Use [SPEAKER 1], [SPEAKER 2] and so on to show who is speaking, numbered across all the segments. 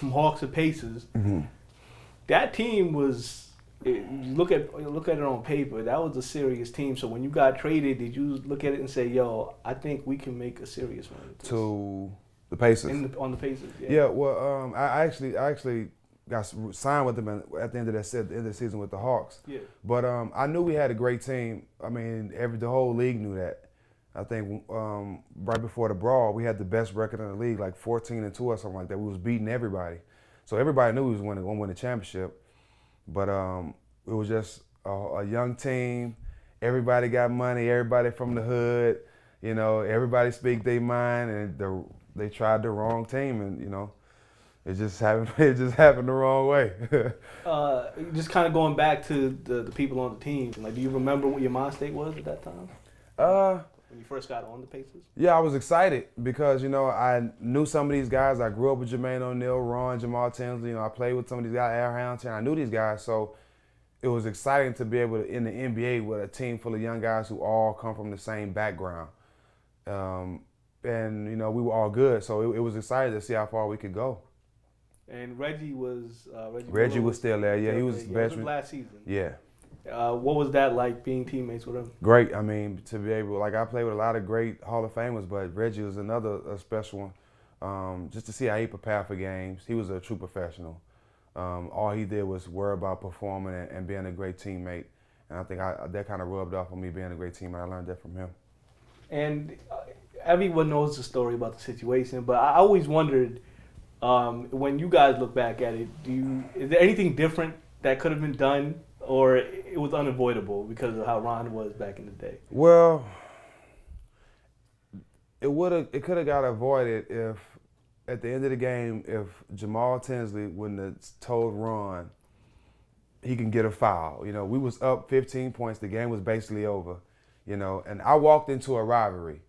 [SPEAKER 1] from Hawks and Pacers. That team was. You look at it on paper. That was a serious team. So when you got traded, did you look at it and say, "Yo, I think we can make a serious run"?
[SPEAKER 2] To the Pacers.
[SPEAKER 1] On the Pacers.
[SPEAKER 2] Yeah. Well, I actually got signed with them at the end of the season with the Hawks.
[SPEAKER 1] Yeah.
[SPEAKER 2] But I knew we had a great team. I mean, the whole league knew that. I think right before the brawl, we had the best record in the league, like 14-2 or something like that. We was beating everybody, so everybody knew we was going to win the championship. But it was just a young team. Everybody got money. Everybody from the hood. You know, everybody speak their mind, and they tried the wrong team, and you know, it just happened. It just happened the wrong way.
[SPEAKER 1] Just kind of going back to the people on the team. Like, do you remember what your mind state was at that time? When you first got on the Pacers?
[SPEAKER 2] Yeah, I was excited because, you know, I knew some of these guys. I grew up with Jermaine O'Neal, Ron, Jamal Tinsley. You know, I played with some of these guys, Al Harrington. I knew these guys, so it was exciting to be able to, in the NBA, with a team full of young guys who all come from the same background. And, you know, we were all good, so it was exciting to see how far we could go.
[SPEAKER 1] And Reggie was
[SPEAKER 2] still there. Yeah, he was veteran.
[SPEAKER 1] Last season.
[SPEAKER 2] Yeah.
[SPEAKER 1] What was that like, being teammates with him?
[SPEAKER 2] Great. I mean, to be able, like, I played with a lot of great Hall of Famers, but Reggie was another special one. Just to see how he prepared for games. He was a true professional. All he did was worry about performing and being a great teammate. And I think that kind of rubbed off on me, being a great teammate. I learned that from him.
[SPEAKER 1] And everyone knows the story about the situation, but I always wondered, when you guys look back at it, is there anything different that could have been done, or it was unavoidable because of how Ron was back in the day?
[SPEAKER 2] Well, it could have got avoided if, at the end of the game, if Jamal Tinsley wouldn't have told Ron he can get a foul. You know, we was up 15 points. The game was basically over. You know, and I walked into a rivalry.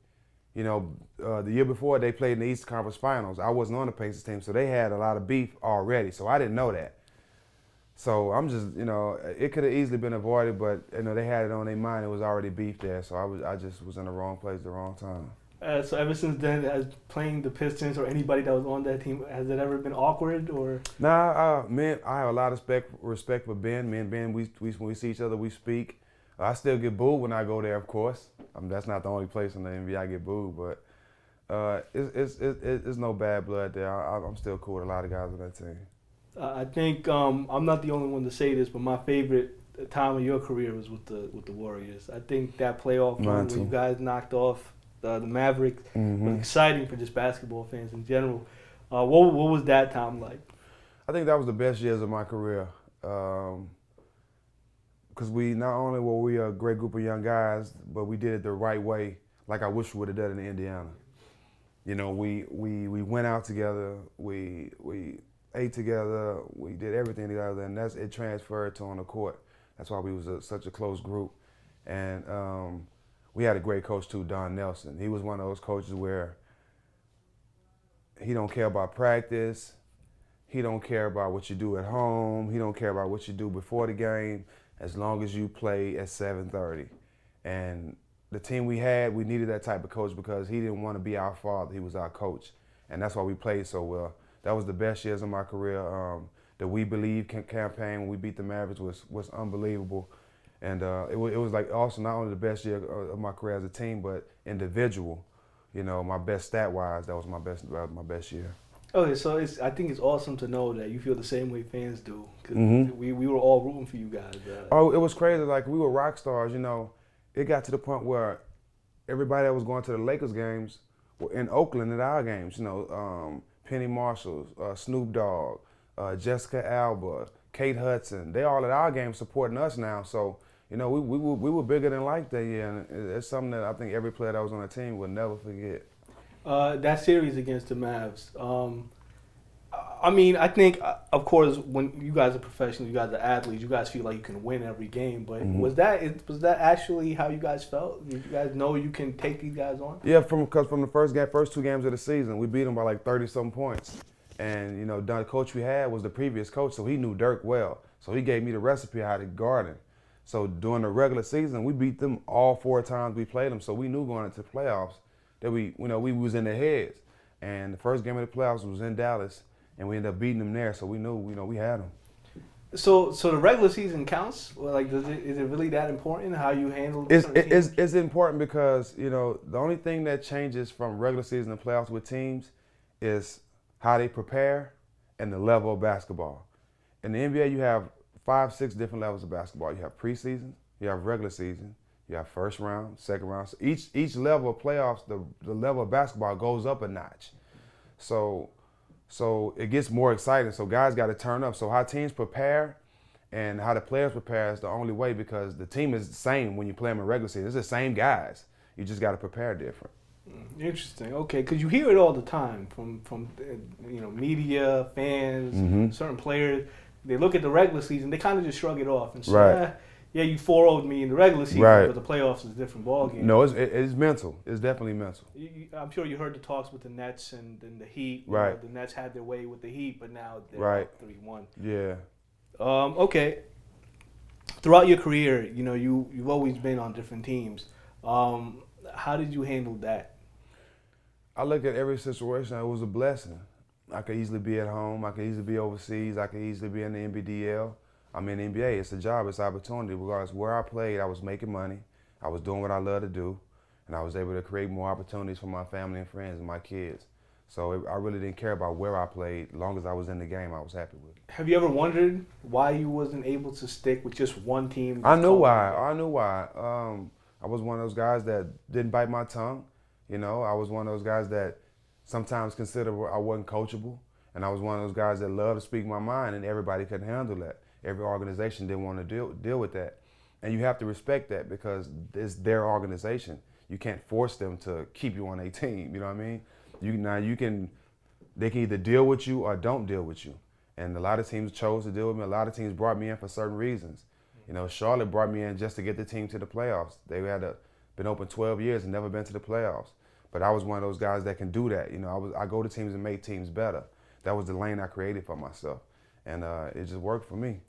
[SPEAKER 2] You know, the year before they played in the Eastern Conference Finals. I wasn't on the Pacers team, so they had a lot of beef already. So I didn't know that. So I'm just, you know, it could have easily been avoided, but you know they had it on their mind. It was already beef there, so I just was in the wrong place at the wrong time.
[SPEAKER 1] So ever since then, as playing the Pistons or anybody that was on that team, has it ever been awkward or?
[SPEAKER 2] Nah, man, I have a lot of respect for Ben. Me and Ben, when we see each other, we speak. I still get booed when I go there, of course. That's not the only place in the NBA I get booed, but it's no bad blood there. I'm still cool with a lot of guys on that team.
[SPEAKER 1] I think I'm not the only one to say this, but my favorite time of your career was with the Warriors. I think that playoff run where you guys knocked off the Mavericks was exciting for just basketball fans in general. What was that time like?
[SPEAKER 2] I think that was the best years of my career. Because we not only were we a great group of young guys, but we did it the right way, like I wish we would have done it in Indiana. You know, we went out together, we ate together, we did everything together, and it transferred to on the court. That's why we was such a close group. And we had a great coach too, Don Nelson. He was one of those coaches where he don't care about practice, he don't care about what you do at home, he don't care about what you do before the game, as long as you play at 7:30. And the team we had, we needed that type of coach because he didn't want to be our father, he was our coach. And that's why we played so well. That was the best years of my career. The We Believe campaign when we beat the Mavs was unbelievable. And it was like also not only the best year of my career as a team, but individual. You know, my best stat-wise, that was my best year.
[SPEAKER 1] Okay, so I think it's awesome to know that you feel the same way fans do. Cause we were all rooting for you guys.
[SPEAKER 2] Oh, it was crazy. Like, we were rock stars, you know. It got to the point where everybody that was going to the Lakers games were in Oakland at our games. You know, Penny Marshall, Snoop Dogg, Jessica Alba, Kate Hudson. They all at our games supporting us now. So, you know, we were bigger than life that year. And it's something that I think every player that was on the team would never forget.
[SPEAKER 1] That series against the Mavs, I mean, I think, of course, when you guys are professionals, you guys are athletes, you guys feel like you can win every game. But was that actually how you guys felt? Did you guys know you can take these guys on?
[SPEAKER 2] Yeah, because from the first two games of the season, we beat them by like 30-some points. And, you know, the coach we had was the previous coach, so he knew Dirk well. So he gave me the recipe how to guard him. So during the regular season, we beat them all 4 times we played them. So we knew going into the playoffs that we was in their heads. And the first game of the playoffs was in Dallas, and we ended up beating them there. So we knew, we had them.
[SPEAKER 1] So the regular season counts? Well, like, is it really that important how you handle
[SPEAKER 2] It's important because, the only thing that changes from regular season to playoffs with teams is how they prepare and the level of basketball. In the NBA, you have 5, 6 different levels of basketball. You have preseason, you have regular season, you have first round, second round. So each level of playoffs, the level of basketball goes up a notch. So it gets more exciting. So guys got to turn up. So how teams prepare and how the players prepare is the only way, because the team is the same when you play them in regular season. It's the same guys. You just got to prepare different.
[SPEAKER 1] Interesting. Okay, because you hear it all the time from media, fans, certain players. They look at the regular season, they kind of just shrug it off and say, yeah, you 4-0'd me in the regular season, but the playoffs is a different ballgame.
[SPEAKER 2] No, it's mental. It's definitely mental.
[SPEAKER 1] I'm sure you heard the talks with the Nets and the Heat.
[SPEAKER 2] Right.
[SPEAKER 1] The Nets had their way with the Heat, but now they're up 3-1.
[SPEAKER 2] Yeah.
[SPEAKER 1] Okay. Throughout your career, you've always been on different teams. How did you handle that?
[SPEAKER 2] I look at every situation, it was a blessing. I could easily be at home. I could easily be overseas. I could easily be in the NBDL. I'm in the NBA. It's a job. It's opportunity. Regardless where I played, I was making money. I was doing what I love to do. And I was able to create more opportunities for my family and friends and my kids. So I really didn't care about where I played. As long as I was in the game, I was happy with it.
[SPEAKER 1] Have you ever wondered why you wasn't able to stick with just one team?
[SPEAKER 2] I knew why. I was one of those guys that didn't bite my tongue. I was one of those guys that sometimes considered I wasn't coachable. And I was one of those guys that loved to speak my mind, and everybody couldn't handle that. Every organization didn't want to deal with that. And you have to respect that, because it's their organization. You can't force them to keep you on a team, you know what I mean? They can either deal with you or don't deal with you. And a lot of teams chose to deal with me. A lot of teams brought me in for certain reasons. Charlotte brought me in just to get the team to the playoffs. They had been open 12 years and never been to the playoffs. But I was one of those guys that can do that. I go to teams and make teams better. That was the lane I created for myself. And it just worked for me.